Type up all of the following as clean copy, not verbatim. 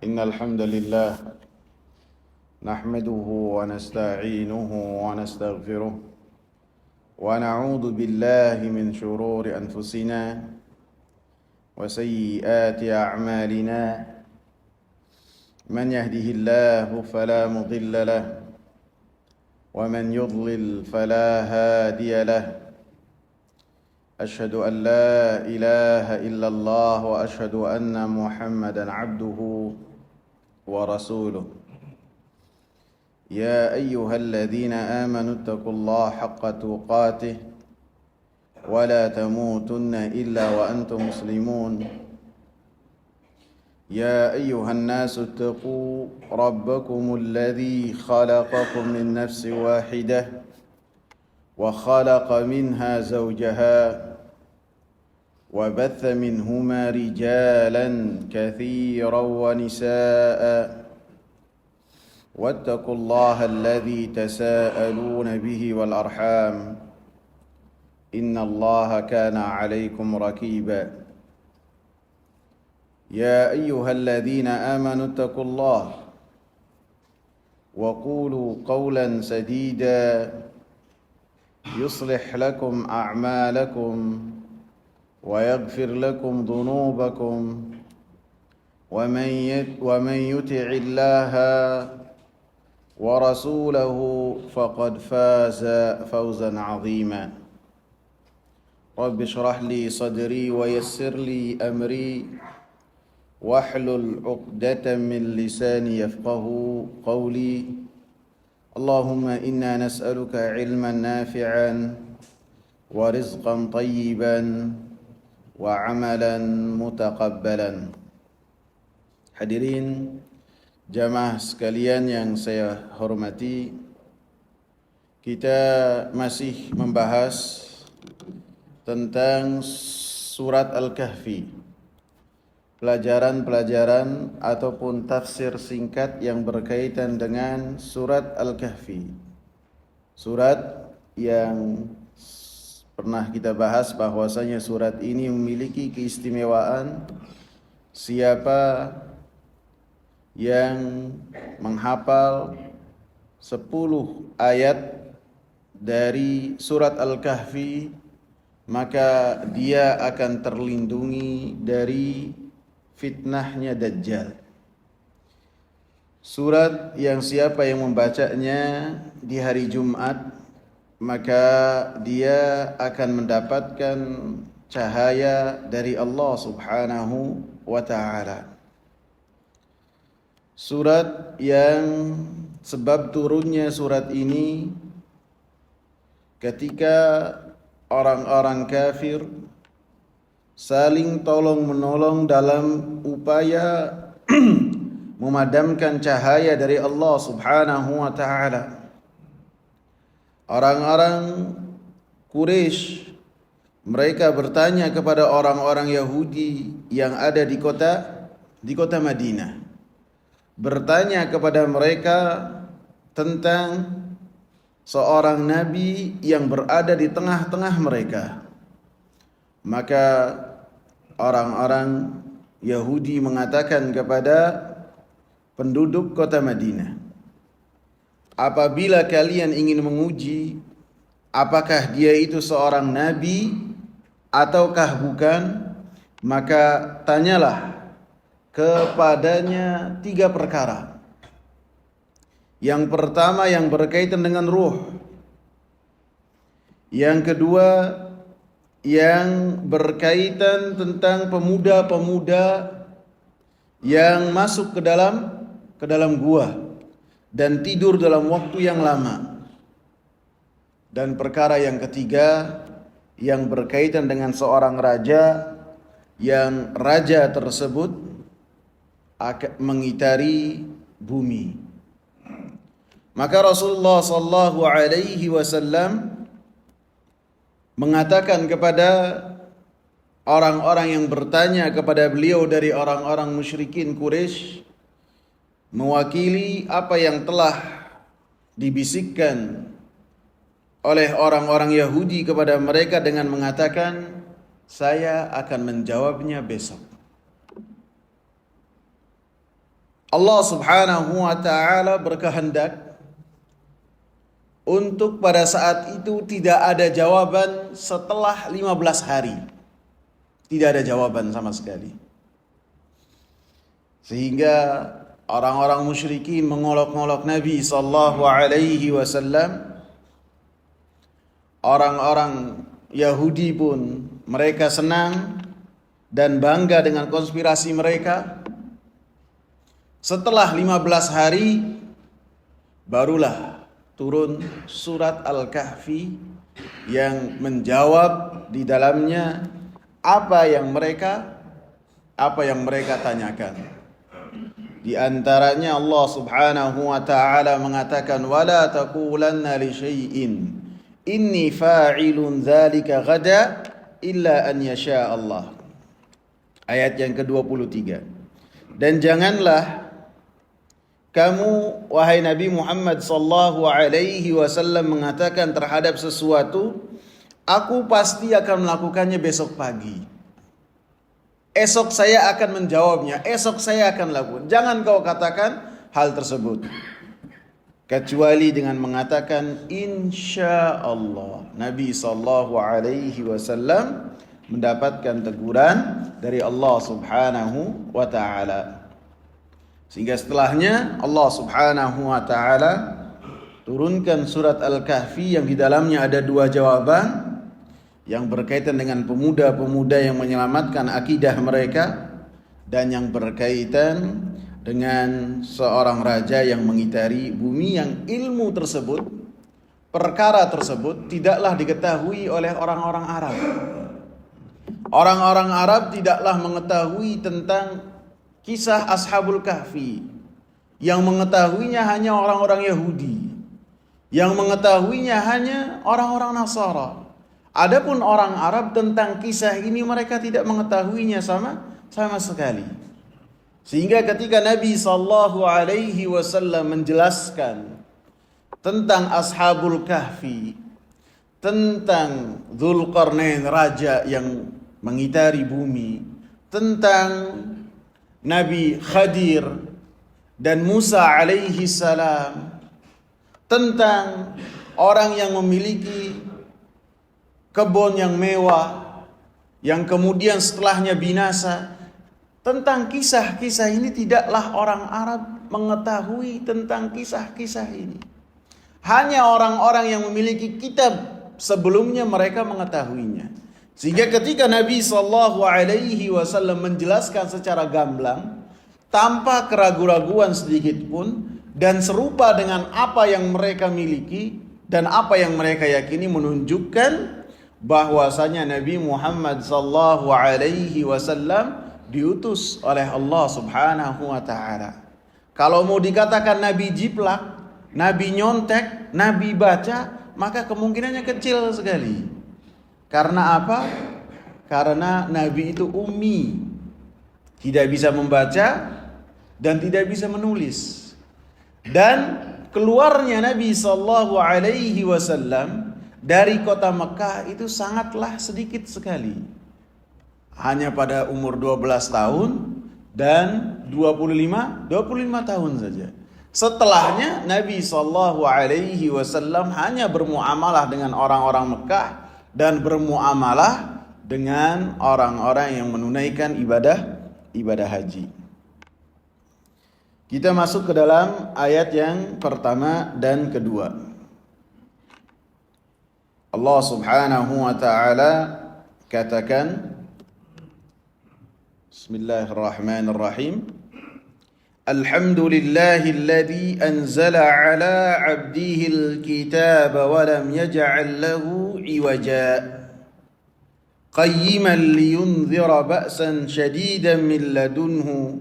إن الحمد لله نحمده ونستعينه ونستغفره ونعوذ بالله من شرور أنفسنا وسيئات أعمالنا من يهده الله فلا مضل له ومن يضلل فلا هادي له أشهد أن لا إله إلا الله وأشهد أن محمدا عبده ورسوله يا أيها الذين آمنوا اتقوا الله حق تقاته ولا تموتن إلا وأنتم مسلمون يا أيها الناس اتقوا ربكم الذي خلقكم من نفس واحدة وخلق منها زوجها وبث منهما رجالا كثيرا ونساء واتقوا الله الذي تساءلون به والأرحام إن الله كان عليكم رقيبا يا أيها الذين آمنوا اتقوا الله وقولوا قولا سديدا يصلح لكم أعمالكم ويغفر لكم ذنوبكم ومن يطع الله ورسوله فقد فاز فوزا عظيما رب اشرح لي صدري ويسر لي أمري واحلل عقدة من لساني يفقه قولي اللهم إنا نسألك علما نافعا ورزقا طيبا وعملا متقبلا. Hadirin jamaah sekalian yang saya hormati, kita masih membahas tentang surat Al-Kahfi, pelajaran-pelajaran ataupun tafsir singkat yang berkaitan dengan surat Al-Kahfi. Surat yang pernah kita bahas bahwasanya surat ini memiliki keistimewaan siapa yang menghafal 10 ayat dari surat Al-Kahfi, maka dia akan terlindungi dari fitnahnya Dajjal. Surat yang siapa yang membacanya di hari Jumat, maka dia akan mendapatkan cahaya dari Allah Subhanahu wa ta'ala. Surat yang sebab turunnya surat ini ketika orang-orang kafir saling tolong-menolong dalam upaya memadamkan cahaya dari Allah Subhanahu wa ta'ala. Orang-orang Quraisy mereka bertanya kepada orang-orang Yahudi yang ada di kota Madinah. Bertanya kepada mereka tentang seorang nabi yang berada di tengah-tengah mereka. Maka orang-orang Yahudi mengatakan kepada penduduk kota Madinah, apabila kalian ingin menguji apakah dia itu seorang nabi ataukah bukan, maka tanyalah kepadanya 3 perkara. Yang pertama yang berkaitan dengan ruh. Yang kedua yang berkaitan tentang pemuda-pemuda yang masuk ke dalam gua dan tidur dalam waktu yang lama. Dan perkara yang ketiga yang berkaitan dengan seorang raja yang raja tersebut akan mengitari bumi. Maka Rasulullah sallallahu alaihi wasallam mengatakan kepada orang-orang yang bertanya kepada beliau dari orang-orang musyrikin Quraisy, mewakili apa yang telah dibisikkan oleh orang-orang Yahudi kepada mereka dengan mengatakan, saya akan menjawabnya besok. Allah Subhanahu wa taala berkehendak untuk pada saat itu tidak ada jawaban setelah 15 hari. Tidak ada jawaban sama sekali. Sehingga orang-orang musyrikin mengolok-olok Nabi sallallahu alaihi wasallam. Orang-orang Yahudi pun mereka senang dan bangga dengan konspirasi mereka. Setelah 15 hari barulah turun surat Al-Kahfi yang menjawab di dalamnya apa yang mereka tanyakan. Di antaranya Allah Subhanahu wa taala mengatakan wala taqulanna li syai'in inni fa'ilun dzalika ghada illa an yasha Allah. Ayat yang ke-23. Dan janganlah kamu wahai Nabi Muhammad sallallahu alaihi wasallam mengatakan terhadap sesuatu, aku pasti akan melakukannya besok pagi. Esok saya akan menjawabnya, esok saya akan lakukan. Jangan kau katakan hal tersebut. Kecuali dengan mengatakan insya Allah. Nabi sallallahu alaihi wasallam mendapatkan teguran dari Allah Subhanahu wa taala. Sehingga setelahnya Allah Subhanahu wa taala turunkan surat Al-Kahfi yang di dalamnya ada dua jawaban yang berkaitan dengan pemuda-pemuda yang menyelamatkan akidah mereka dan yang berkaitan dengan seorang raja yang mengitari bumi yang ilmu tersebut, perkara tersebut tidaklah diketahui oleh orang-orang Arab. Orang-orang Arab tidaklah mengetahui tentang kisah Ashabul Kahfi. Yang mengetahuinya hanya orang-orang Yahudi. Yang mengetahuinya hanya orang-orang Nasara. Adapun orang Arab tentang kisah ini mereka tidak mengetahuinya sama sekali. Sehingga ketika Nabi sallallahu alaihi wasallam menjelaskan tentang Ashabul Kahfi, tentang Dzulqarnain raja yang mengitari bumi, tentang Nabi Khadir dan Musa alaihi salam, tentang orang yang memiliki kebun yang mewah yang kemudian setelahnya binasa. Tentang kisah-kisah ini tidaklah orang Arab mengetahui tentang kisah-kisah ini. Hanya orang-orang yang memiliki kitab sebelumnya mereka mengetahuinya. Sehingga ketika Nabi sallallahu alaihi wasallam menjelaskan secara gamblang tanpa keraguan-raguan sedikit pun dan serupa dengan apa yang mereka miliki dan apa yang mereka yakini menunjukkan bahwasanya Nabi Muhammad sallallahu alaihi wasallam diutus oleh Allah Subhanahu wa taala. Kalau mau dikatakan Nabi jiplak, Nabi nyontek, Nabi baca, maka kemungkinannya kecil sekali. Karena apa? Karena Nabi itu ummi, tidak bisa membaca dan tidak bisa menulis. Dan keluarnya Nabi sallallahu alaihi wasallam dari kota Mekah itu sangatlah sedikit sekali. Hanya pada umur 12 tahun dan 25 tahun saja. Setelahnya Nabi sallallahu alaihi wasallam hanya bermuamalah dengan orang-orang Mekah dan bermuamalah dengan orang-orang yang menunaikan ibadah haji. Kita masuk ke dalam ayat yang pertama dan kedua. Allah Subhanahu wa taala katakan, Bismillahirrahmanirrahim. Alhamdulillahilladzi anzala ala 'abdihil kitaba wa lam yaj'al lahu 'iwaja. Qayyiman liyunzira ba'san shadidan min ladunhu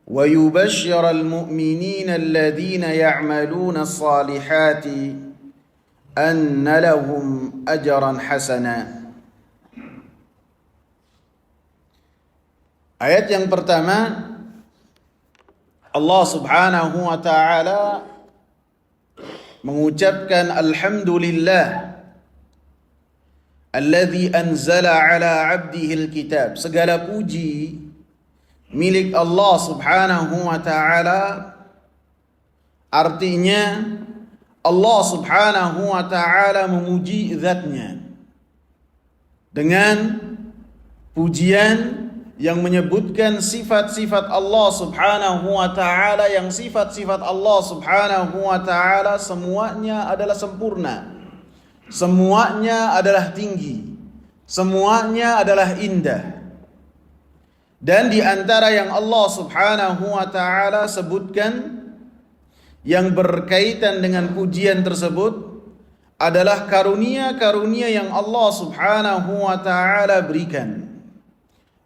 wa yubashshiral mu'minina alladhina ya'maluna as-salihati anna lahum ajran hasana. Ayat yang pertama, Allah Subhanahu wa taala mengucapkan alhamdulillah alladzi anzala ala 'abdihi alkitab. Segala puji milik Allah Subhanahu wa ta'ala, artinya Allah Subhanahu wa ta'ala memuji zatnya dengan pujian yang menyebutkan sifat-sifat Allah Subhanahu wa ta'ala, yang sifat-sifat Allah Subhanahu wa ta'ala semuanya adalah sempurna, semuanya adalah tinggi, semuanya adalah indah. Dan di antara yang Allah Subhanahu wa ta'ala sebutkan yang berkaitan dengan pujian tersebut adalah karunia-karunia yang Allah Subhanahu wa ta'ala berikan,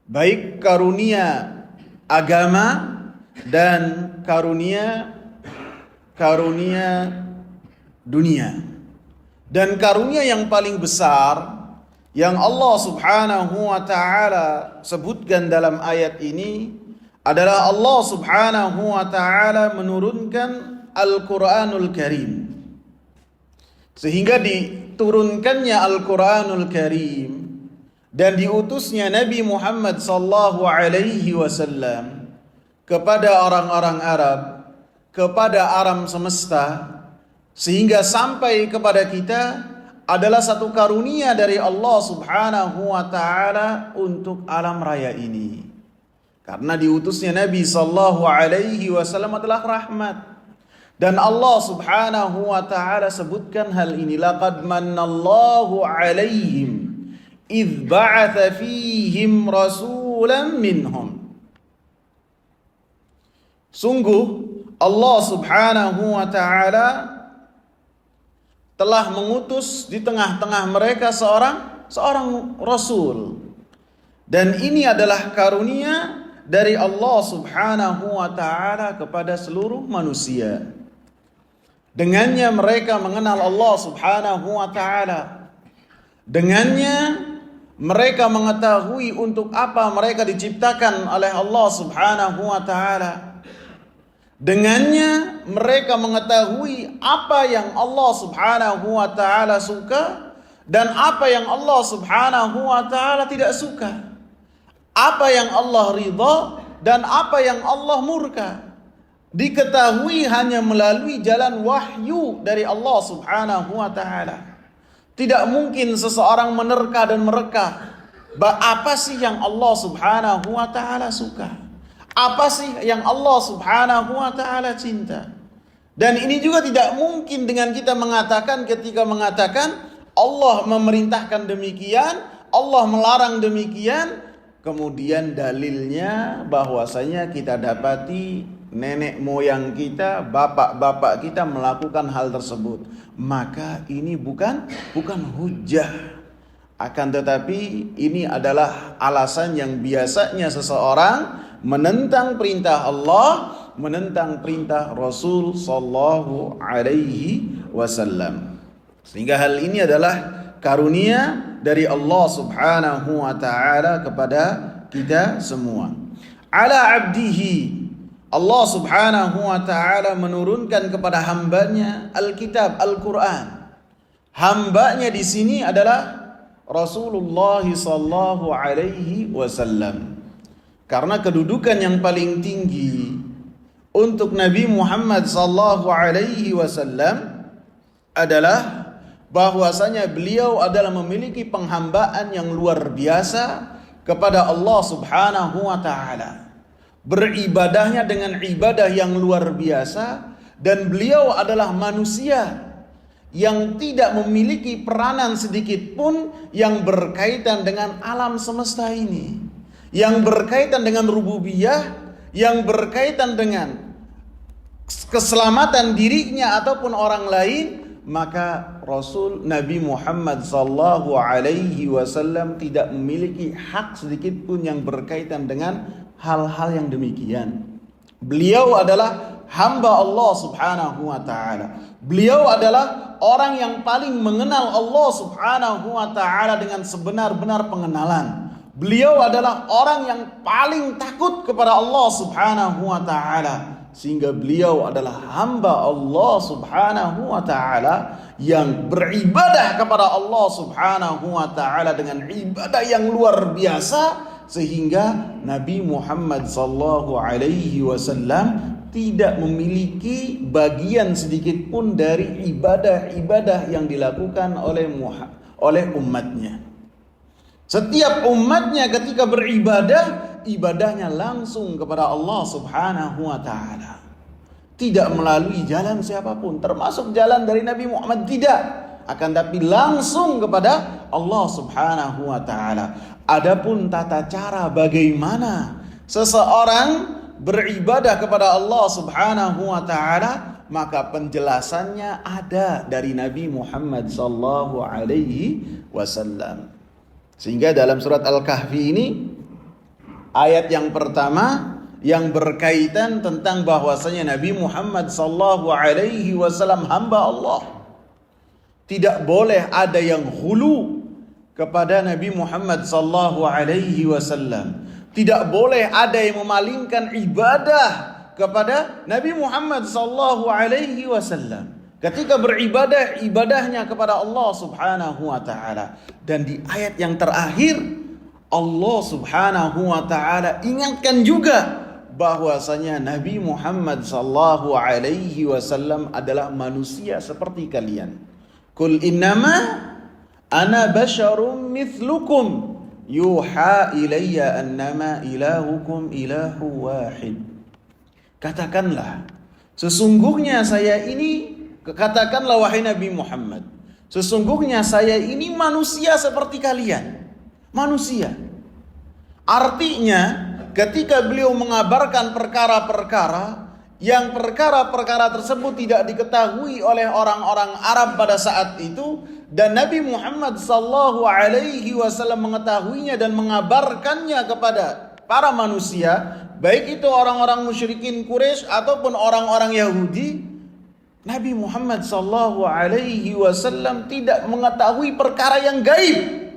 baik karunia agama dan karunia dunia. Dan karunia yang paling besar yang Allah Subhanahu wa ta'ala sebutkan dalam ayat ini adalah Allah Subhanahu wa ta'ala menurunkan Al-Quranul Karim. Sehingga diturunkannya Al-Quranul Karim dan diutusnya Nabi Muhammad sallallahu alaihi wasallam kepada orang-orang Arab, kepada alam semesta, sehingga sampai kepada kita adalah satu karunia dari Allah Subhanahu wa ta'ala untuk alam raya ini. Karena diutusnya Nabi sallallahu alaihi wasallam adalah rahmat. Dan Allah Subhanahu wa ta'ala sebutkan hal ini, laqad mannallahu alaihim idz ba'atsa fihim rasulan minhum. Sungguh Allah Subhanahu wa ta'ala telah mengutus di tengah-tengah mereka seorang rasul. Dan ini adalah karunia dari Allah Subhanahu wa ta'ala kepada seluruh manusia. Dengannya mereka mengenal Allah Subhanahu wa ta'ala. Dengannya mereka mengetahui untuk apa mereka diciptakan oleh Allah Subhanahu wa ta'ala. Dengannya mereka mengetahui apa yang Allah Subhanahu wa ta'ala suka dan apa yang Allah Subhanahu wa ta'ala tidak suka. Apa yang Allah ridha dan apa yang Allah murka. Diketahui hanya melalui jalan wahyu dari Allah Subhanahu wa ta'ala. Tidak mungkin seseorang menerka dan mereka apa sih yang Allah Subhanahu wa ta'ala suka, apa sih yang Allah Subhanahu wa ta'ala cinta. Dan ini juga tidak mungkin dengan kita mengatakan, ketika mengatakan Allah memerintahkan demikian, Allah melarang demikian, kemudian dalilnya bahwasanya kita dapati nenek moyang kita, bapak-bapak kita melakukan hal tersebut. Maka ini bukan hujah. Akan tetapi ini adalah alasan yang biasanya seseorang menentang perintah Allah, menentang perintah Rasul sallallahu alaihi wasallam. Sehingga hal ini adalah karunia dari Allah Subhanahu wa ta'ala kepada kita semua. Ala abdihi, Allah Subhanahu wa ta'ala menurunkan kepada hambanya Alkitab, Al-Quran. Hambanya di sini adalah Rasulullah sallallahu alaihi wasallam. Karena kedudukan yang paling tinggi untuk Nabi Muhammad sallallahu alaihi wasallam adalah bahwasanya beliau adalah memiliki penghambaan yang luar biasa kepada Allah Subhanahu wa ta'ala. Beribadahnya dengan ibadah yang luar biasa, dan beliau adalah manusia yang tidak memiliki peranan sedikit pun yang berkaitan dengan alam semesta ini, yang berkaitan dengan rububiyah, yang berkaitan dengan keselamatan dirinya ataupun orang lain. Maka Rasul Nabi Muhammad sallallahu alaihi wasallam tidak memiliki hak sedikit pun yang berkaitan dengan hal-hal yang demikian. Beliau adalah hamba Allah Subhanahu wa ta'ala. Beliau adalah orang yang paling mengenal Allah Subhanahu wa ta'ala dengan sebenar-benar pengenalan. Beliau adalah orang yang paling takut kepada Allah Subhanahu wa ta'ala. Sehingga beliau adalah hamba Allah Subhanahu wa ta'ala yang beribadah kepada Allah Subhanahu wa ta'ala dengan ibadah yang luar biasa, sehingga Nabi Muhammad sallallahu alaihi wasallam tidak memiliki bagian sedikit pun dari ibadah-ibadah yang dilakukan oleh umatnya. Setiap umatnya ketika beribadah, ibadahnya langsung kepada Allah Subhanahu wa taala. Tidak melalui jalan siapapun, termasuk jalan dari Nabi Muhammad, tidak, akan tapi langsung kepada Allah Subhanahu wa taala. Adapun tata cara bagaimana seseorang beribadah kepada Allah Subhanahu wa taala, maka penjelasannya ada dari Nabi Muhammad sallallahu alaihi wasallam. Sehingga dalam surat Al-Kahfi ini, ayat yang pertama yang berkaitan tentang bahwasanya Nabi Muhammad sallallahu alaihi wasallam hamba Allah. Tidak boleh ada yang hulu kepada Nabi Muhammad sallallahu alaihi wasallam. Tidak boleh ada yang memalingkan ibadah kepada Nabi Muhammad sallallahu alaihi wasallam. Ketika beribadah, ibadahnya kepada Allah Subhanahu wa taala. Dan di ayat yang terakhir, Allah Subhanahu wa taala ingatkan juga bahwasanya Nabi Muhammad sallallahu alaihi wasallam adalah manusia seperti kalian. Qul innama ana basyarum mithlukum yuha ilayya annama ilahukum ilahu wahid. Katakanlah, sesungguhnya saya ini, katakanlah wahai Nabi Muhammad, sesungguhnya saya ini manusia seperti kalian. Manusia. Artinya ketika beliau mengabarkan perkara-perkara yang perkara-perkara tersebut tidak diketahui oleh orang-orang Arab pada saat itu, dan Nabi Muhammad sallallahu alaihi wasallam mengetahuinya dan mengabarkannya kepada para manusia, baik itu orang-orang musyrikin Quraisy ataupun orang-orang Yahudi, Nabi Muhammad sallallahu alaihi wasallam tidak mengetahui perkara yang gaib.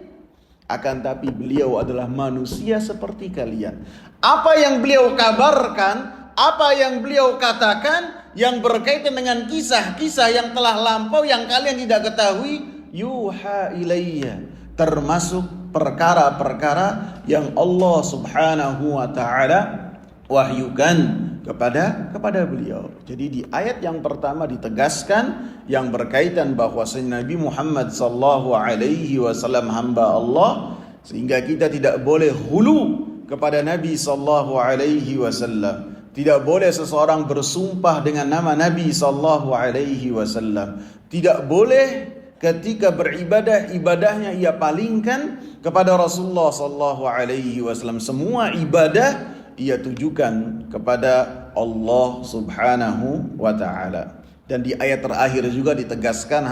Akan tapi beliau adalah manusia seperti kalian. Apa yang beliau kabarkan, apa yang beliau katakan yang berkaitan dengan kisah-kisah yang telah lampau yang kalian tidak ketahui, yuha ilayya, termasuk perkara-perkara yang Allah Subhanahu wa taala wahyukan kepada beliau. Jadi di ayat yang pertama ditegaskan yang berkaitan bahwasanya Nabi Muhammad sallallahu alaihi wasallam hamba Allah, sehingga kita tidak boleh hulu kepada Nabi sallallahu alaihi wasallam. Tidak boleh seseorang bersumpah dengan nama Nabi sallallahu alaihi wasallam. Tidak boleh ketika beribadah, ibadahnya ia palingkan kepada Rasulullah sallallahu alaihi wasallam. Semua ibadah ia tujukan kepada Allah Subhanahu wa taala. Dan di ayat terakhir juga ditegaskan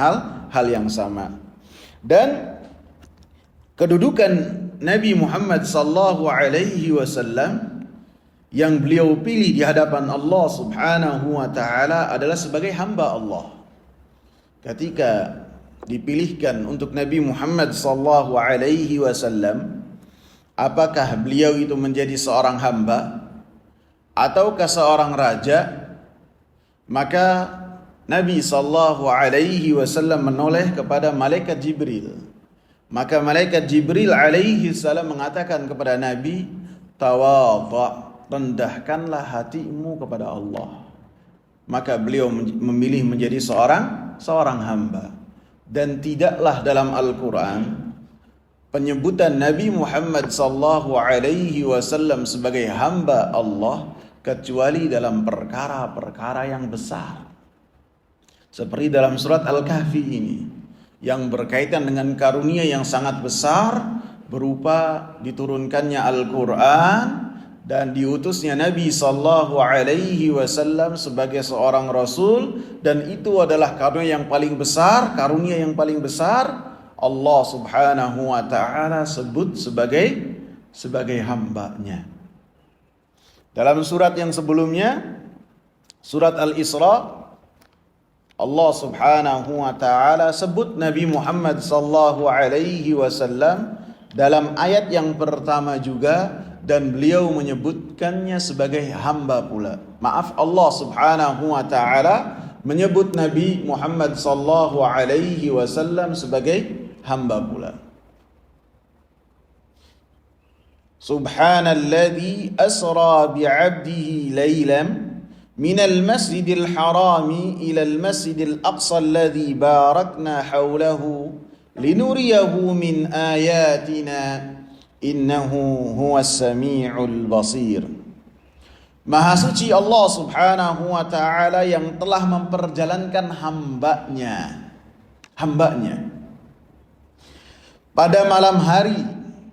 hal yang sama. Dan kedudukan Nabi Muhammad sallallahu alaihi wasallam yang beliau pilih di hadapan Allah Subhanahu wa taala adalah sebagai hamba Allah. Ketika dipilihkan untuk Nabi Muhammad sallallahu alaihi wasallam, apakah beliau itu menjadi seorang hamba ataukah seorang raja? Maka Nabi sallallahu alaihi wasallam menoleh kepada malaikat Jibril. Maka malaikat Jibril alaihi salam mengatakan kepada Nabi, tawadha, rendahkanlah hatimu kepada Allah. Maka beliau memilih menjadi seorang hamba. Dan tidaklah dalam Al-Quran penyebutan Nabi Muhammad sallallahu alaihi wasallam sebagai hamba Allah kecuali dalam perkara-perkara yang besar. Seperti dalam surat Al-Kahfi ini yang berkaitan dengan karunia yang sangat besar berupa diturunkannya Al-Quran dan diutusnya Nabi sallallahu alaihi wasallam sebagai seorang rasul, dan itu adalah karunia yang paling besar, Allah Subhanahu wa taala sebut sebagai hambanya. Dalam surat yang sebelumnya, surat Al-Isra, Allah Subhanahu wa taala sebut Nabi Muhammad sallallahu alaihi wasallam dalam ayat yang pertama juga, dan beliau menyebutkannya sebagai hamba pula. Maaf, Allah Subhanahu wa taala menyebut Nabi Muhammad sallallahu alaihi wasallam sebagai hamba pula. Subhanalladzi asra bi'abdihi laylan minal masjidil harami ilal masjidil aqsa alladzi barakna hawlahu linuriyahu min ayatina innahu huwas sami'ul basir. Maha suci Allah subhanahu wa ta'ala yang telah memperjalankan hambanya pada malam hari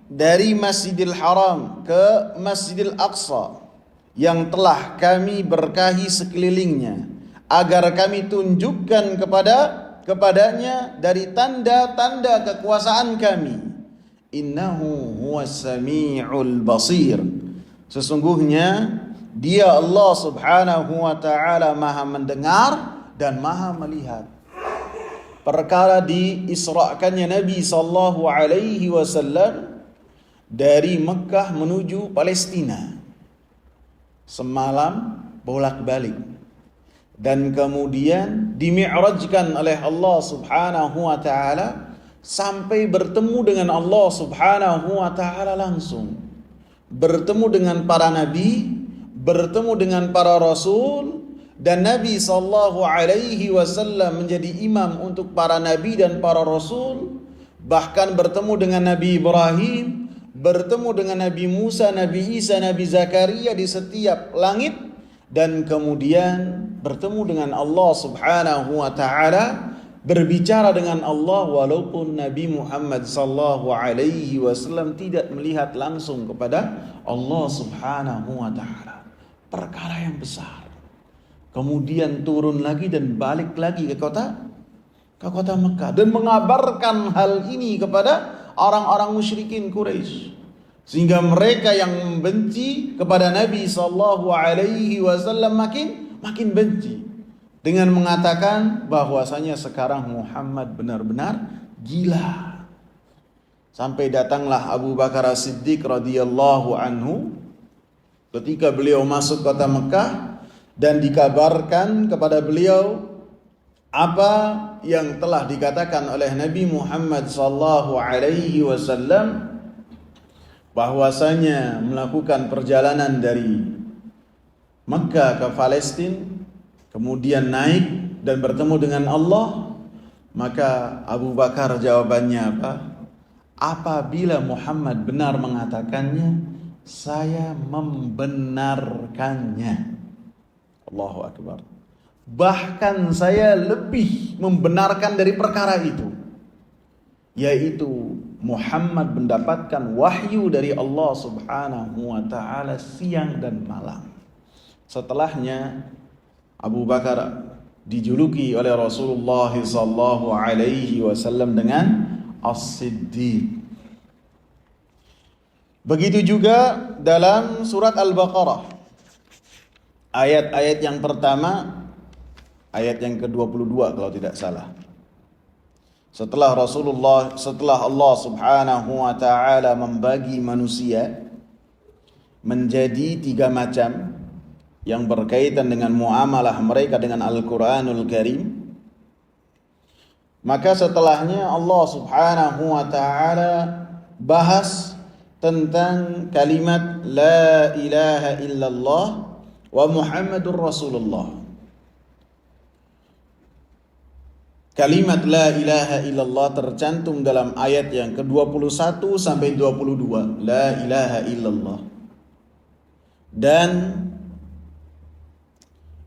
dari Masjidil Haram ke Masjidil Aqsa yang telah kami berkahi sekelilingnya, agar kami tunjukkan kepadanya dari tanda-tanda kekuasaan kami. Innahu huwas sami'ul basir. Sesungguhnya Dia Allah subhanahu wa ta'ala maha mendengar dan maha melihat. Perkara diisrakannya Nabi sallallahu alaihi wasallam dari Mekah menuju Palestina. Semalam bolak-balik, dan kemudian dimi'rajkan oleh Allah subhanahu wa ta'ala sampai bertemu dengan Allah subhanahu wa ta'ala langsung, bertemu dengan para nabi, bertemu dengan para rasul, dan Nabi sallallahu alaihi wasallam menjadi imam untuk para nabi dan para rasul, bahkan bertemu dengan Nabi Ibrahim, bertemu dengan Nabi Musa, Nabi Isa, Nabi Zakaria di setiap langit, dan kemudian bertemu dengan Allah subhanahu wa ta'ala, berbicara dengan Allah walaupun Nabi Muhammad sallallahu alaihi wasallam tidak melihat langsung kepada Allah subhanahu wa ta'ala. Perkara yang besar. Kemudian turun lagi dan balik lagi ke kota Mekah dan mengabarkan hal ini kepada orang-orang musyrikin Quraisy, sehingga mereka yang membenci kepada Nabi sallallahu alaihi wasallam makin benci dengan mengatakan bahwasanya sekarang Muhammad benar-benar gila. Sampai datanglah Abu Bakar As-Siddiq radhiyallahu anhu ketika beliau masuk kota Mekah dan dikabarkan kepada beliau apa yang telah dikatakan oleh Nabi Muhammad sallallahu alaihi wasallam, bahwasanya melakukan perjalanan dari Mekah ke Palestina, kemudian naik dan bertemu dengan Allah. Maka Abu Bakar jawabannya apa? Apabila Muhammad benar mengatakannya, saya membenarkannya. Allahu Akbar. Bahkan saya lebih membenarkan dari perkara itu, yaitu Muhammad mendapatkan wahyu dari Allah subhanahu wa ta'ala siang dan malam. Setelahnya Abu Bakar dijuluki oleh Rasulullah sallallahu alaihi wasallam dengan As-Siddiq. Begitu juga dalam surat Al-Baqarah, ayat-ayat yang pertama, ayat yang ke-22 kalau tidak salah. Setelah Allah subhanahu wa ta'ala membagi manusia menjadi 3 macam yang berkaitan dengan muamalah mereka dengan Al-Quranul Karim, maka setelahnya Allah subhanahu wa ta'ala bahas tentang kalimat La ilaha illallah wa Muhammadur Rasulullah. Kalimat La ilaha illallah tercantum dalam ayat yang ke-21 sampai 22. La ilaha illallah. Dan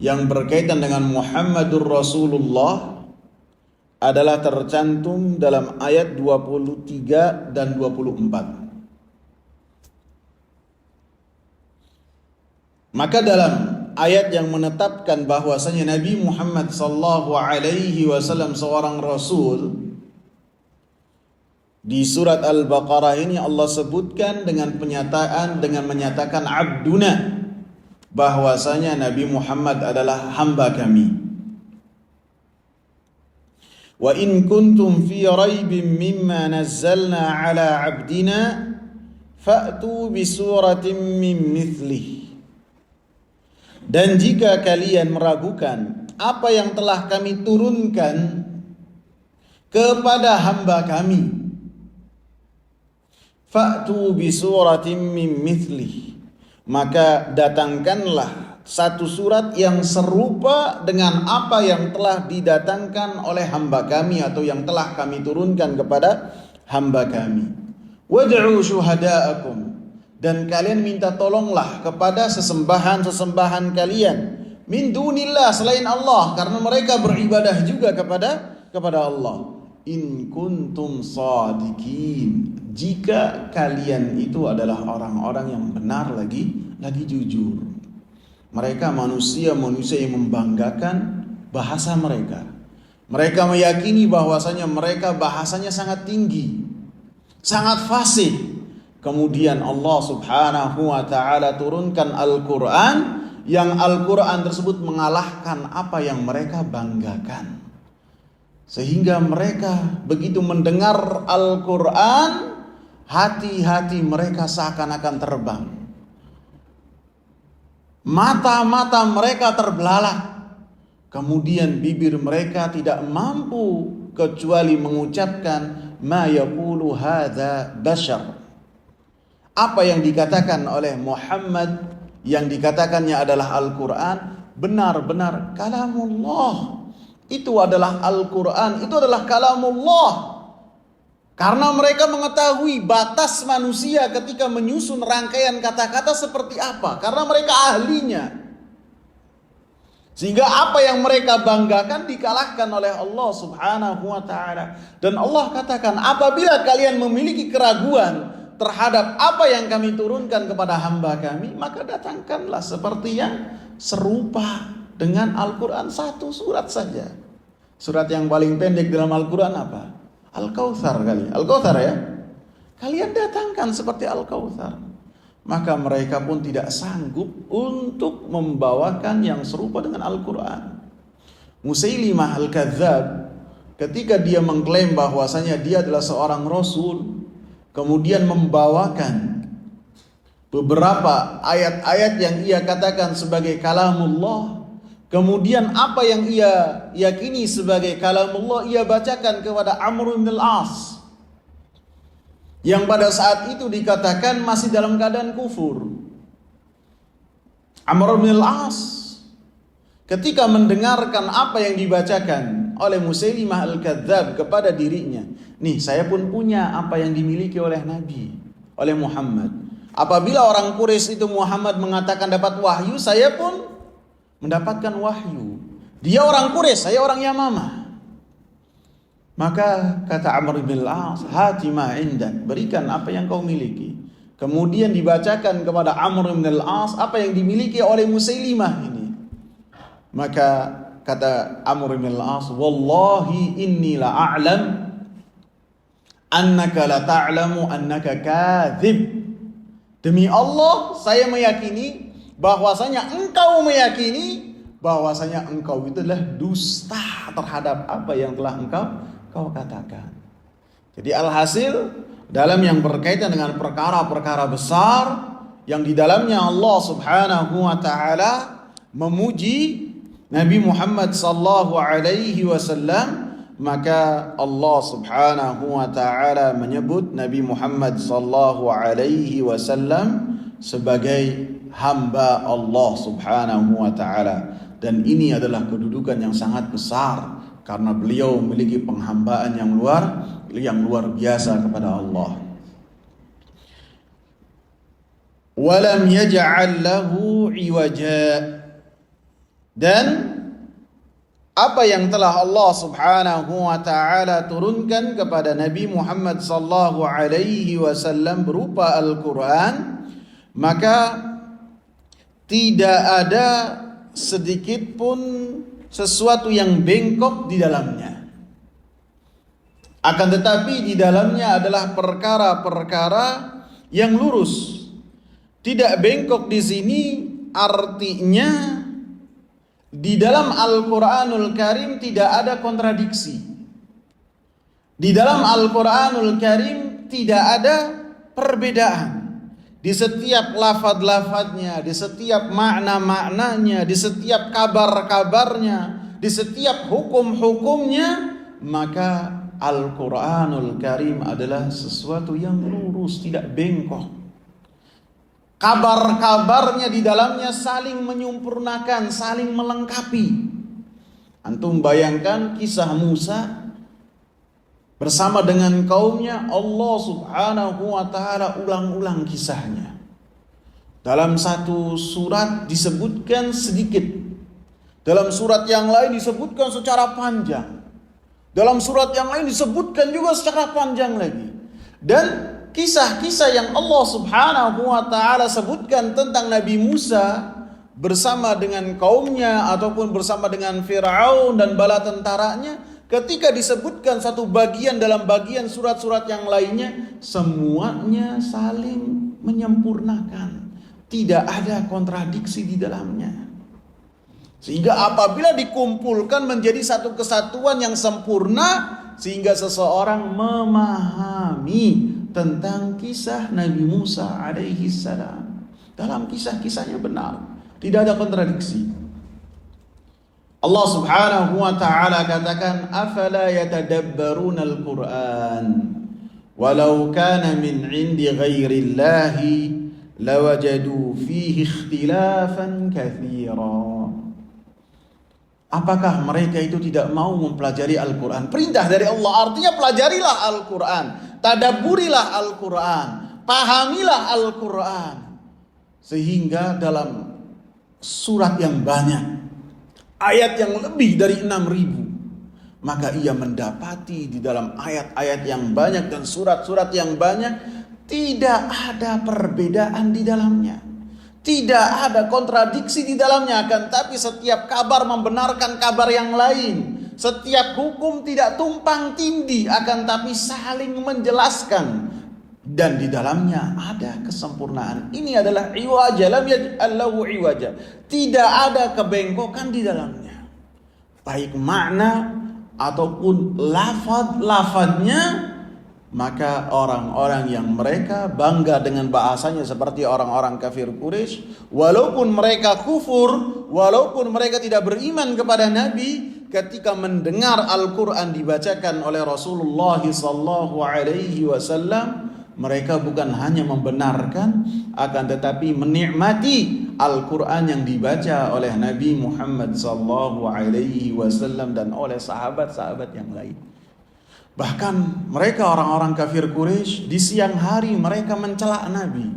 yang berkaitan dengan Muhammadur Rasulullah adalah tercantum dalam ayat 23 dan 24. Maka dalam ayat yang menetapkan bahwasanya Nabi Muhammad sallallahu alaihi wasallam seorang rasul, di surat Al-Baqarah ini Allah sebutkan dengan menyatakan abduna, bahwasanya Nabi Muhammad adalah hamba kami. Wa in kuntum fi raibin mimma nazzalna ala abdina fa'tu bi suratin min mithlih. Dan jika kalian meragukan apa yang telah kami turunkan kepada hamba kami, fa'tu bi suratin min mithlih, maka datangkanlah satu surat yang serupa dengan apa yang telah didatangkan oleh hamba kami atau yang telah kami turunkan kepada hamba kami. Wad'u syuhada'akum, dan kalian minta tolonglah kepada sesembahan-sesembahan kalian min dunillah, selain Allah, karena mereka beribadah juga kepada Allah. In kuntum sadiqin, jika kalian itu adalah orang-orang yang benar lagi jujur. Mereka manusia yang membanggakan bahasa mereka. Mereka meyakini bahwasanya mereka bahasanya sangat tinggi, sangat fasih. Kemudian Allah Subhanahu wa taala turunkan Al-Qur'an, yang Al-Qur'an tersebut mengalahkan apa yang mereka banggakan. Sehingga mereka begitu mendengar Al-Qur'an, hati-hati mereka seakan-akan terbang. Mata-mata mereka terbelalak. Kemudian bibir mereka tidak mampu kecuali mengucapkan ma yaqulu hadza bashar. Apa yang dikatakan oleh Muhammad, yang dikatakannya adalah Al-Qur'an, benar-benar kalamullah. Itu adalah Al-Qur'an, itu adalah kalamullah. Karena mereka mengetahui batas manusia ketika menyusun rangkaian kata-kata seperti apa, karena mereka ahlinya. Sehingga apa yang mereka banggakan dikalahkan oleh Allah Subhanahu wa taala. Dan Allah katakan, apabila kalian memiliki keraguan terhadap apa yang kami turunkan kepada hamba kami, maka datangkanlah seperti yang serupa dengan Al-Quran, satu surat saja. Surat yang paling pendek dalam Al-Quran apa? Al-Kautsar kali. Al-Kautsar ya. Kalian datangkan seperti Al-Kautsar. Maka mereka pun tidak sanggup untuk membawakan yang serupa dengan Al-Quran. Musailimah Al-Kadzab, ketika dia mengklaim bahwasanya dia adalah seorang rasul, kemudian membawakan beberapa ayat-ayat yang ia katakan sebagai kalamullah, kemudian apa yang ia yakini sebagai kalamullah ia bacakan kepada Amr bin al-As, yang pada saat itu dikatakan masih dalam keadaan kufur. Amr bin al-As ketika mendengarkan apa yang dibacakan oleh Musailimah Al-Kadzab kepada dirinya, nih saya pun punya apa yang dimiliki oleh Nabi, oleh Muhammad. Apabila orang Quraisy itu Muhammad mengatakan dapat wahyu, saya pun mendapatkan wahyu. Dia orang Quraisy, saya orang Yamamah. Maka kata Amr bin al-As, hati ma indak, berikan apa yang kau miliki. Kemudian dibacakan kepada Amr bin al-As apa yang dimiliki oleh Musailimah ini. Maka kata Amr bin al-As, wallahi inni la a'lam annaka la ta'lamu annaka kadzib. Demi Allah, saya meyakini bahwasanya engkau meyakini bahwasanya engkau itu adalah dusta terhadap apa yang telah engkau katakan. Jadi alhasil dalam yang berkaitan dengan perkara-perkara besar yang di dalamnya Allah Subhanahu wa taala memuji Nabi Muhammad sallallahu alaihi wasallam, maka Allah Subhanahu wa taala menyebut Nabi Muhammad sallallahu alaihi wasallam sebagai hamba Allah Subhanahu wa taala, dan ini adalah kedudukan yang sangat besar karena beliau memiliki penghambaan yang luar biasa kepada Allah. Walam yaj'al lahu iwaja, dan apa yang telah Allah Subhanahu wa taala turunkan kepada Nabi Muhammad sallallahu alaihi wasallam berupa Al-Qur'an, maka tidak ada sedikit pun sesuatu yang bengkok di dalamnya. Akan tetapi di dalamnya adalah perkara-perkara yang lurus. Tidak bengkok di sini artinya di dalam Al-Quranul Karim tidak ada kontradiksi. Di dalam Al-Quranul Karim tidak ada perbedaan. Di setiap lafaz-lafaznya, di setiap makna-maknanya, di setiap kabar-kabarnya, di setiap hukum-hukumnya, maka Al-Quranul Karim adalah sesuatu yang lurus, tidak bengkok. Kabar-kabarnya di dalamnya saling menyempurnakan, saling melengkapi. Antum bayangkan kisah Musa bersama dengan kaumnya, Allah Subhanahu wa ta'ala ulang-ulang kisahnya. Dalam satu surat disebutkan sedikit, dalam surat yang lain disebutkan secara panjang, dalam surat yang lain disebutkan juga secara panjang lagi. Dan kisah-kisah yang Allah Subhanahu wa ta'ala sebutkan tentang Nabi Musa bersama dengan kaumnya ataupun bersama dengan Fir'aun dan bala tentaranya, ketika disebutkan satu bagian dalam bagian surat-surat yang lainnya, semuanya saling menyempurnakan, tidak ada kontradiksi di dalamnya. Sehingga apabila dikumpulkan menjadi satu kesatuan yang sempurna, sehingga seseorang memahami tentang kisah Nabi Musa alaihi salam. Dalam kisah-kisahnya benar, tidak ada kontradiksi. Allah Subhanahu wa ta'ala katakan, afala yatadabbaruna al-Quran walau kana min 'indi ghairillahi lawajadu fihi ikhtilafan katsira. Apakah mereka itu tidak mau mempelajari Al-Quran? Perintah dari Allah, artinya pelajarilah Al-Quran, tadabburilah Al-Quran, pahamilah Al-Quran. Sehingga dalam surat yang banyak, ayat yang lebih dari 6.000, maka ia mendapati di dalam ayat-ayat yang banyak dan surat-surat yang banyak, tidak ada perbedaan di dalamnya. Tidak ada kontradiksi di dalamnya, akan tapi setiap kabar membenarkan kabar yang lain. Setiap hukum tidak tumpang tindih, akan tapi saling menjelaskan. Dan di dalamnya ada kesempurnaan. Ini adalah iwaja, lam yaj'allahu iwaja. Tidak ada kebengkokan di dalamnya. Baik makna ataupun lafadnya. Maka orang-orang yang mereka bangga dengan bahasanya seperti orang-orang kafir Quraisy, walaupun mereka kufur, walaupun mereka tidak beriman kepada Nabi, ketika mendengar Al-Quran dibacakan oleh Rasulullah sallallahu alaihi wasallam, mereka bukan hanya membenarkan, akan tetapi menikmati Al-Quran yang dibaca oleh Nabi Muhammad sallallahu alaihi wasallam dan oleh sahabat-sahabat yang lain. Bahkan mereka orang-orang kafir Quraisy di siang hari mereka mencela Nabi,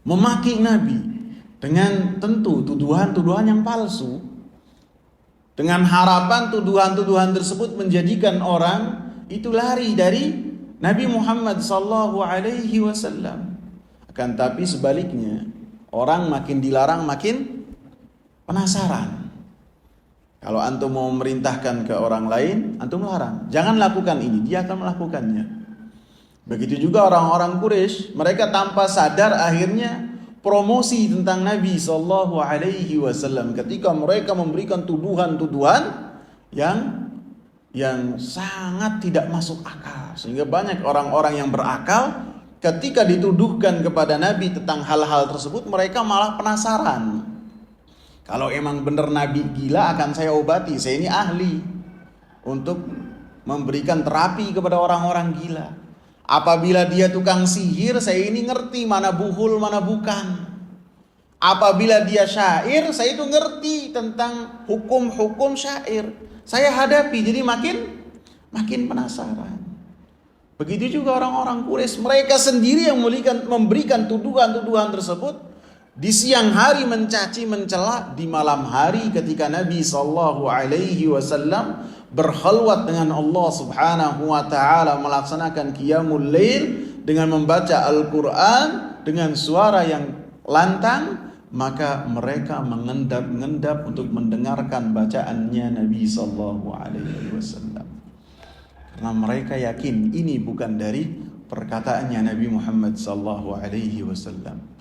memaki Nabi dengan tentu tuduhan-tuduhan yang palsu, dengan harapan tuduhan-tuduhan tersebut menjadikan orang itu lari dari Nabi Muhammad sallallahu alaihi wasallam. Akan tapi sebaliknya, orang makin dilarang makin penasaran. Kalau antum mau memerintahkan ke orang lain, antum larang. Jangan lakukan ini, dia akan melakukannya. Begitu juga orang-orang Quraisy, mereka tanpa sadar akhirnya promosi tentang Nabi sallallahu alaihi wasallam ketika mereka memberikan tuduhan-tuduhan yang sangat tidak masuk akal. Sehingga banyak orang-orang yang berakal ketika dituduhkan kepada Nabi tentang hal-hal tersebut, mereka malah penasaran. Kalau emang benar Nabi gila, akan saya obati. Saya ini ahli untuk memberikan terapi kepada orang-orang gila. Apabila dia tukang sihir, saya ini ngerti mana buhul, mana bukan. Apabila dia syair, saya itu ngerti tentang hukum-hukum syair. Saya hadapi, jadi makin penasaran. Begitu juga orang-orang Quraisy, mereka sendiri yang memberikan tuduhan-tuduhan tersebut. Di siang hari mencaci mencela, di malam hari ketika Nabi sallallahu alaihi wasallam berkhalwat dengan Allah Subhanahu wa taala melaksanakan qiyamul lail dengan membaca Al-Qur'an dengan suara yang lantang, maka mereka mengendap-endap untuk mendengarkan bacaannya Nabi sallallahu alaihi wasallam. Karena mereka yakin ini bukan dari perkataannya Nabi Muhammad sallallahu alaihi wasallam.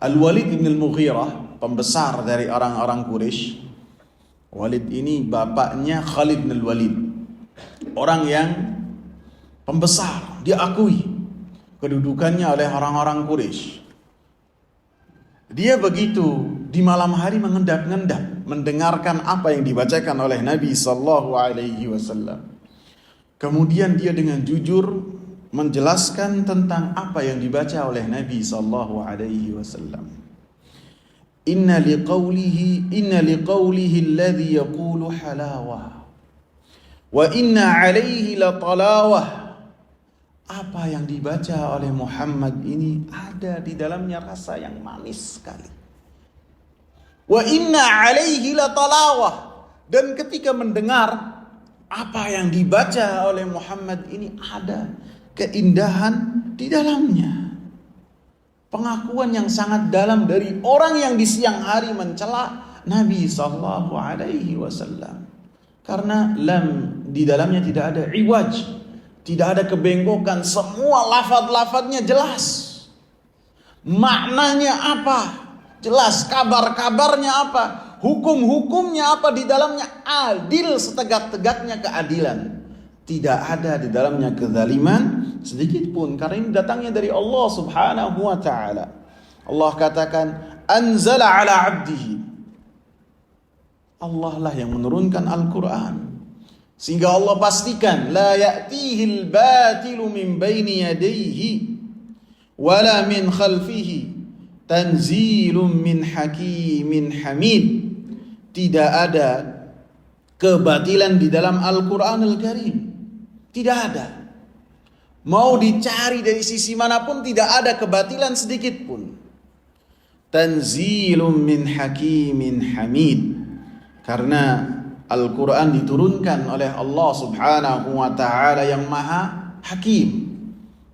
Al-Walid bin Al-Mughirah, pembesar dari orang-orang Quraisy. Walid ini bapaknya Khalid bin Al-Walid. Orang yang pembesar, diakui kedudukannya oleh orang-orang Quraisy. Dia begitu di malam hari mengendap-endap mendengarkan apa yang dibacakan oleh Nabi sallallahu alaihi wasallam. Kemudian dia dengan jujur menjelaskan tentang apa yang dibaca oleh Nabi sallallahu alaihi wasallam. Inna liqawlihi alladhi yaqulu halawah wa inna alaihi latalawah. Apa yang dibaca oleh Muhammad ini ada di dalamnya rasa yang manis sekali. Wa inna alaihi latalawah. Dan ketika mendengar apa yang dibaca oleh Muhammad ini ada keindahan di dalamnya. Pengakuan yang sangat dalam dari orang yang di siang hari mencela Nabi sallallahu alaihi wasallam. Karena di dalamnya tidak ada iwaj. Tidak ada kebengkokan, semua lafaz-lafaznya jelas. Maknanya apa? Jelas, kabar-kabarnya apa? Hukum-hukumnya apa di dalamnya? Adil setegak-tegaknya keadilan. Tidak ada di dalamnya kezaliman sedikit pun, karena ini datangnya dari Allah Subhanahu wa taala. Allah katakan, "Anzala ala 'abdihi." Allah lah yang menurunkan Al-Qur'an. Sehingga Allah pastikan la ya'tihil batilu min baini yadayhi wala min khalfihi tanzilun min hakimin hamid. Tidak ada kebatilan di dalam Al-Qur'an Al-Karim. Tidak ada. Mau dicari dari sisi manapun tidak ada kebatilan sedikit pun. Tanzilun min hakimin hamid. Karena Al-Quran diturunkan oleh Allah Subhanahu wa ta'ala yang maha hakim,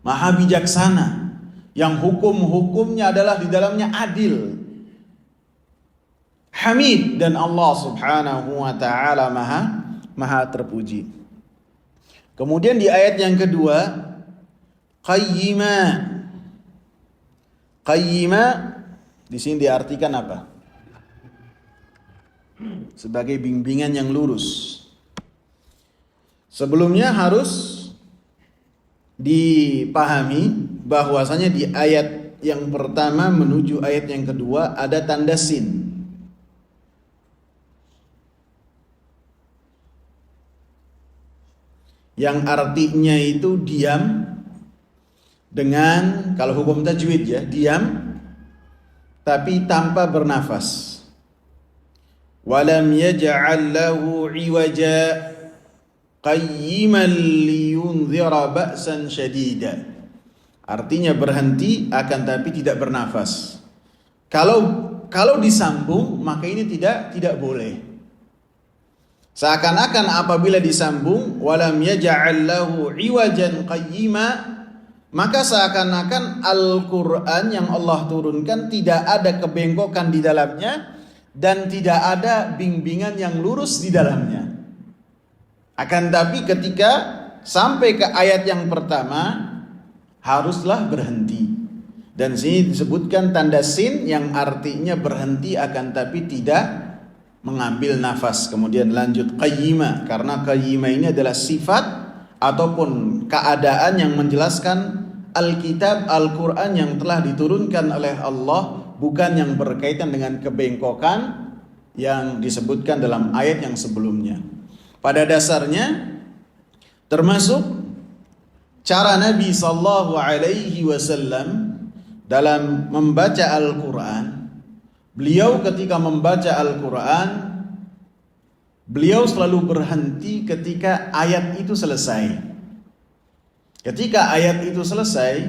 maha bijaksana, yang hukum-hukumnya adalah di dalamnya adil, hamid, dan Allah Subhanahu wa ta'ala maha terpuji. Kemudian di ayat yang kedua, qayyima. Qayyima di sini diartikan apa? Sebagai bimbingan yang lurus. Sebelumnya harus dipahami bahwasanya di ayat yang pertama menuju ayat yang kedua ada tanda sin. Yang artinya itu diam dengan, kalau hukum tajwid ya, diam tapi tanpa bernafas. Walam yaj'al lahu 'iwaja qayyiman liyunzira ba'san syadida. Artinya berhenti akan tapi tidak bernafas. Kalau disambung maka ini tidak boleh. Seakan-akan apabila disambung walam yaj'al lahu 'iwajan qayyima, maka seakan-akan Al-Qur'an yang Allah turunkan tidak ada kebengkokan di dalamnya dan tidak ada bimbingan yang lurus di dalamnya. Akan tapi ketika sampai ke ayat yang pertama haruslah berhenti. Dan sini disebutkan tanda sin yang artinya berhenti akan tapi tidak mengambil nafas. Kemudian lanjut qayyima, karena qayyima ini adalah sifat ataupun keadaan yang menjelaskan Alkitab, Al-Quran yang telah diturunkan oleh Allah, bukan yang berkaitan dengan kebengkokan yang disebutkan dalam ayat yang sebelumnya. Pada dasarnya termasuk cara Nabi sallallahu alaihi wasallam dalam membaca Al-Quran. Beliau ketika membaca Al-Quran, beliau selalu berhenti ketika ayat itu selesai. Ketika ayat itu selesai,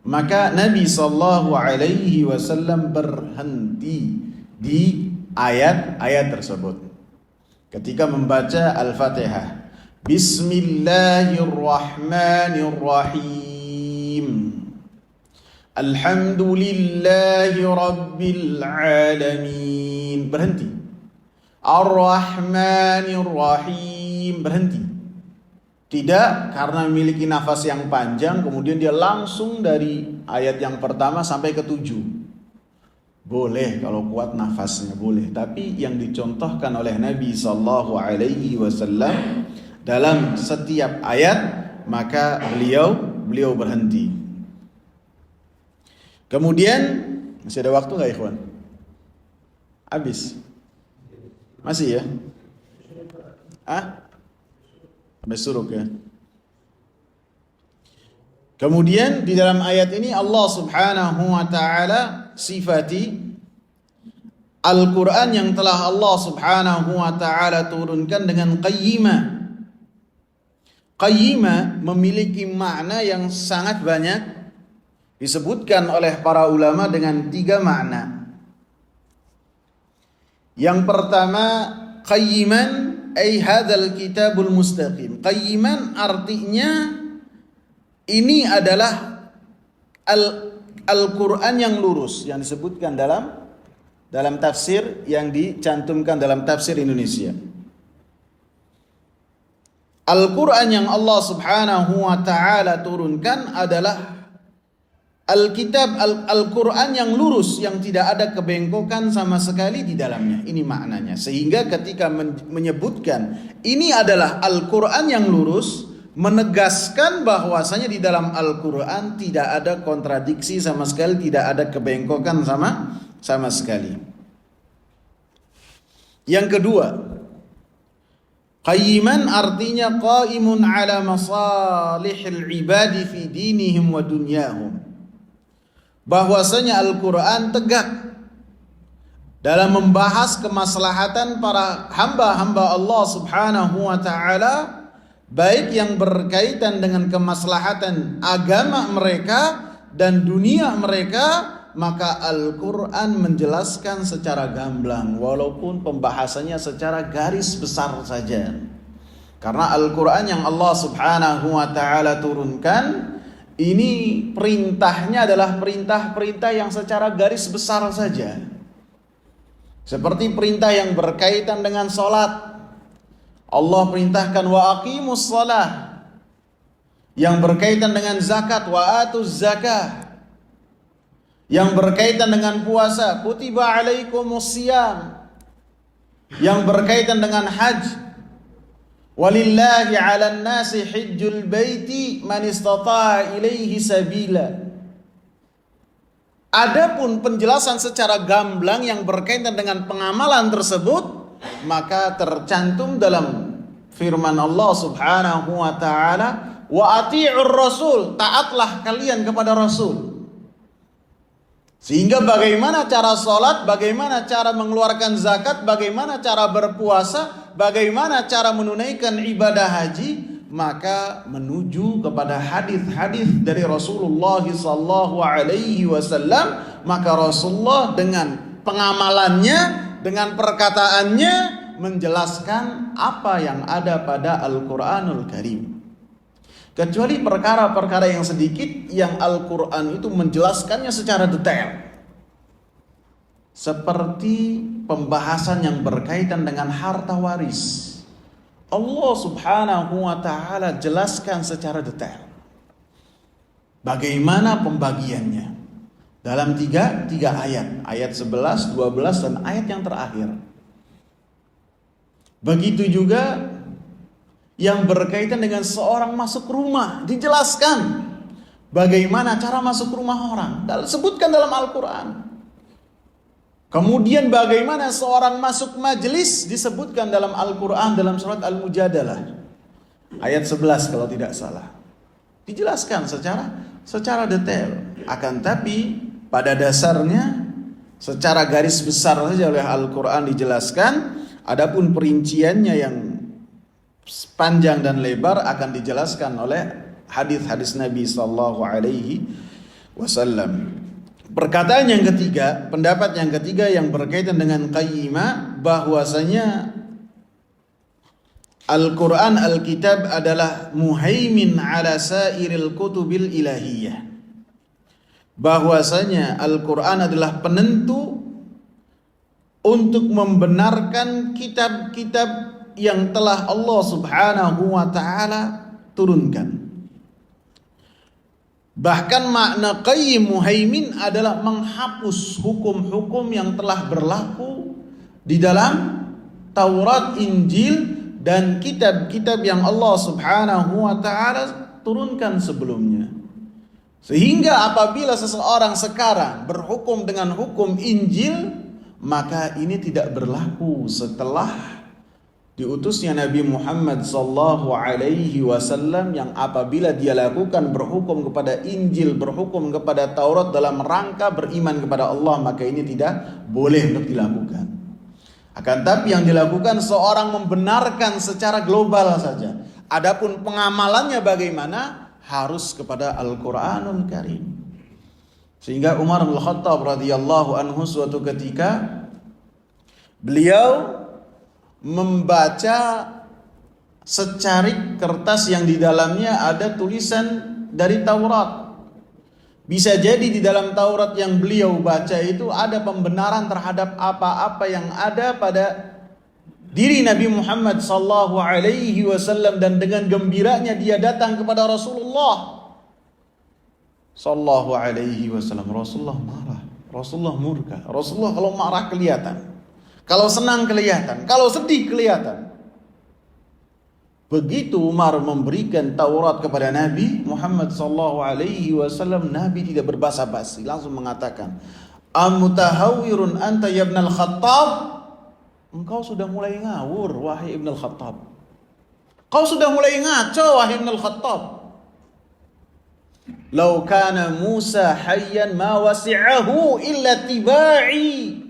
maka Nabi sallallahu alaihi wasallam berhenti di ayat-ayat tersebut. Ketika membaca Al-Fatihah, Bismillahirrahmanirrahim. Alhamdulillahi rabbil alamin. Berhenti. Ar-Rahmanirrahim. Berhenti. Tidak karena memiliki nafas yang panjang kemudian dia langsung dari ayat yang pertama sampai ke 7. Boleh kalau kuat nafasnya boleh, tapi yang dicontohkan oleh Nabi sallallahu alaihi wasallam dalam setiap ayat maka beliau berhenti. Kemudian masih ada waktu nggak ikhwan? Habis? Masih ya? Sampai suruk ya? Kemudian di dalam ayat ini Allah Subhanahu wa taala sifati Al-Quran yang telah Allah Subhanahu wa taala turunkan dengan qayyimah. Qayyimah memiliki makna yang sangat banyak, disebutkan oleh para ulama dengan 3 makna. Yang pertama, qayyiman ay hadzal kitabul mustaqim. Qayyiman artinya ini adalah Al-Quran yang lurus, yang disebutkan dalam tafsir yang dicantumkan dalam tafsir Indonesia. Al-Quran yang Allah Subhanahu wa taala turunkan adalah Al-Quran yang lurus, yang tidak ada kebengkokan sama sekali di dalamnya. Ini maknanya. Sehingga ketika menyebutkan ini adalah Al-Quran yang lurus, menegaskan bahwasanya di dalam Al-Quran tidak ada kontradiksi sama sekali, tidak ada kebengkokan sama sekali. Yang kedua, qayyiman artinya qaimun ala masalihil ibadi fi dinihim wa dunyahum. Bahwasanya Al-Quran tegak dalam membahas kemaslahatan para hamba-hamba Allah Subhanahu wa taala, baik yang berkaitan dengan kemaslahatan agama mereka dan dunia mereka. Maka Al-Quran menjelaskan secara gamblang, walaupun pembahasannya secara garis besar saja. Karena Al-Quran yang Allah Subhanahu wa ta'ala turunkan, ini perintahnya adalah perintah-perintah yang secara garis besar saja. Seperti perintah yang berkaitan dengan sholat, Allah perintahkan wa aqimus shalah. Yang berkaitan dengan zakat, wa atuz zakah. Yang berkaitan dengan puasa, kutiba alaikumus siyam. Yang berkaitan dengan haji, walillahi 'alan nasi hajjul baiti man istata'a ilaihi sabila. Adapun penjelasan secara gamblang yang berkaitan dengan pengamalan tersebut, maka tercantum dalam firman Allah Subhanahu wa taala, wa ati'ur rasul, taatlah kalian kepada Rasul. Sehingga bagaimana cara sholat, bagaimana cara mengeluarkan zakat, bagaimana cara berpuasa, bagaimana cara menunaikan ibadah haji, maka menuju kepada hadis-hadis dari Rasulullah sallallahu alaihi wasallam. Maka Rasulullah dengan pengamalannya, dengan perkataannya menjelaskan apa yang ada pada Al-Quranul Karim. Kecuali perkara-perkara yang sedikit yang Al-Quran itu menjelaskannya secara detail. Seperti pembahasan yang berkaitan dengan harta waris. Allah Subhanahu wa ta'ala jelaskan secara detail bagaimana pembagiannya dalam tiga ayat. Ayat 11, 12 dan ayat yang terakhir. Begitu juga yang berkaitan dengan seorang masuk rumah, dijelaskan bagaimana cara masuk rumah orang, disebutkan dalam Al-Quran. Kemudian bagaimana seorang masuk majelis, disebutkan dalam Al-Quran dalam surat Al-Mujadalah ayat 11 kalau tidak salah. Dijelaskan secara detail. Akan tapi pada dasarnya secara garis besar saja oleh Al-Quran dijelaskan. Adapun perinciannya yang panjang dan lebar akan dijelaskan oleh hadis-hadis Nabi sallallahu alaihi wasallam. Perkataan yang ketiga, pendapat yang ketiga yang berkaitan dengan qayyimah, bahwasanya Al-Quran, Al-Kitab adalah muhaimin ala sairil kutubil ilahiyah. Bahwasanya Al-Quran adalah penentu untuk membenarkan kitab-kitab yang telah Allah Subhanahu wa ta'ala turunkan. Bahkan makna qayyim muhaimin adalah menghapus hukum-hukum yang telah berlaku di dalam Taurat, Injil dan kitab-kitab yang Allah Subhanahu wa ta'ala turunkan sebelumnya. Sehingga apabila seseorang sekarang berhukum dengan hukum Injil, maka ini tidak berlaku setelah diutusnya Nabi Muhammad sallallahu alaihi wasallam yang apabila dia lakukan berhukum kepada Injil, berhukum kepada Taurat dalam rangka beriman kepada Allah, maka ini tidak boleh untuk dilakukan. Akan tapi yang dilakukan seorang membenarkan secara global saja. Adapun pengamalannya bagaimana? Harus kepada Al-Qur'anul Karim. Sehingga Umar bin Khattab radhiyallahu anhu suatu ketika beliau membaca secarik kertas yang di dalamnya ada tulisan dari Taurat. Bisa jadi di dalam Taurat yang beliau baca itu ada pembenaran terhadap apa-apa yang ada pada diri Nabi Muhammad sallallahu alaihi wasallam, dan dengan gembiranya dia datang kepada Rasulullah sallallahu alaihi wasallam. Rasulullah marah, Rasulullah murka. Rasulullah kalau marah kelihatan, kalau senang kelihatan, kalau sedih kelihatan. Begitu Umar memberikan Taurat kepada Nabi Muhammad sallallahu alaihi wasallam, Nabi tidak berbasa-basi, langsung mengatakan, "Amutahawwirun anta ya Ibnul Khattab?" Engkau sudah mulai ngawur wahai Ibnul Khattab. Kau sudah mulai ngaco wahai Ibnul Khattab. "Lau kana Musa hayyan ma wasi'ahu illa tiba'i."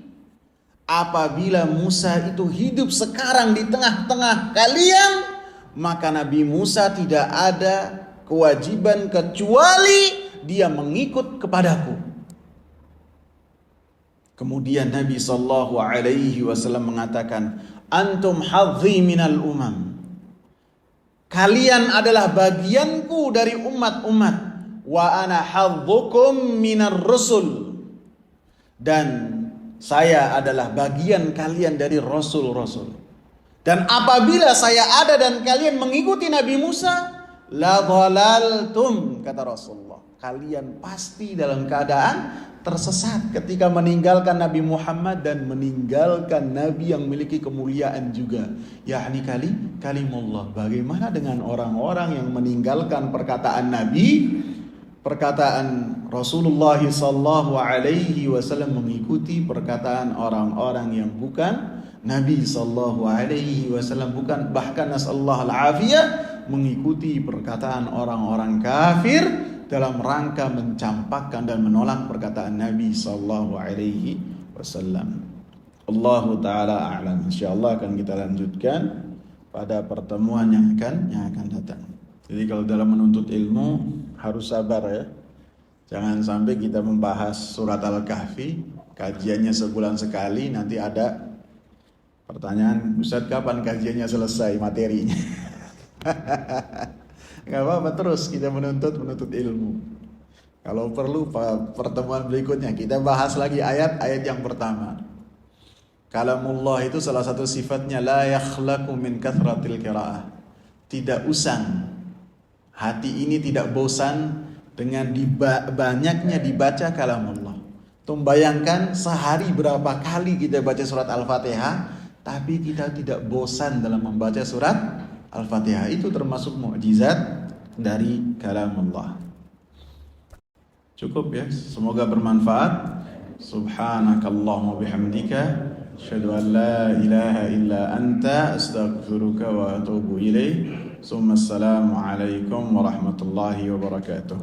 Apabila Musa itu hidup sekarang di tengah-tengah kalian, maka Nabi Musa tidak ada kewajiban kecuali dia mengikut kepadaku. Kemudian Nabi sallallahu alaihi wasallam mengatakan, "Antum hadzi minal umam." Kalian adalah bagianku dari umat-umat. Wa ana hadzukum minar rusul. Dan saya adalah bagian kalian dari rasul-rasul. Dan apabila saya ada dan kalian mengikuti Nabi Musa, la dhalaltum, kata Rasulullah. Kalian pasti dalam keadaan tersesat ketika meninggalkan Nabi Muhammad dan meninggalkan Nabi yang memiliki kemuliaan juga. Yakni kalimullah. Bagaimana dengan orang-orang yang meninggalkan perkataan Nabi, perkataan Rasulullah sallallahu alaihi wasallam, mengikuti perkataan orang-orang yang bukan Nabi sallallahu alaihi wasallam, bukan, bahkan nasallahu al-afiyah, mengikuti perkataan orang-orang kafir dalam rangka mencampakkan dan menolak perkataan Nabi sallallahu alaihi wasallam. Allahu taala a'lam. Insyaallah akan kita lanjutkan pada pertemuan yang akan datang. Jadi kalau dalam menuntut ilmu harus sabar ya. Jangan sampai kita membahas surat Al-Kahfi, kajiannya sebulan sekali, nanti ada pertanyaan, "Ustaz, kapan kajiannya selesai materinya?" Gak apa-apa, terus kita menuntut ilmu. Kalau perlu pertemuan berikutnya kita bahas lagi ayat-ayat yang pertama. Kalamullah itu salah satu sifatnya la yakhlaqu min kathratil qiraah. Tidak usang. Hati ini tidak bosan dengan banyaknya dibaca kalamullah. Bayangkan sehari berapa kali kita baca surat Al-Fatihah, tapi kita tidak bosan dalam membaca surat Al-Fatihah. Itu termasuk mukjizat dari kalamullah. Cukup ya, semoga bermanfaat. Subhanakallahumma bihamdika asyhadu an la ilaha illa anta astaghfiruka wa atubu ilaik. Assalamualaikum warahmatullahi wabarakatuh.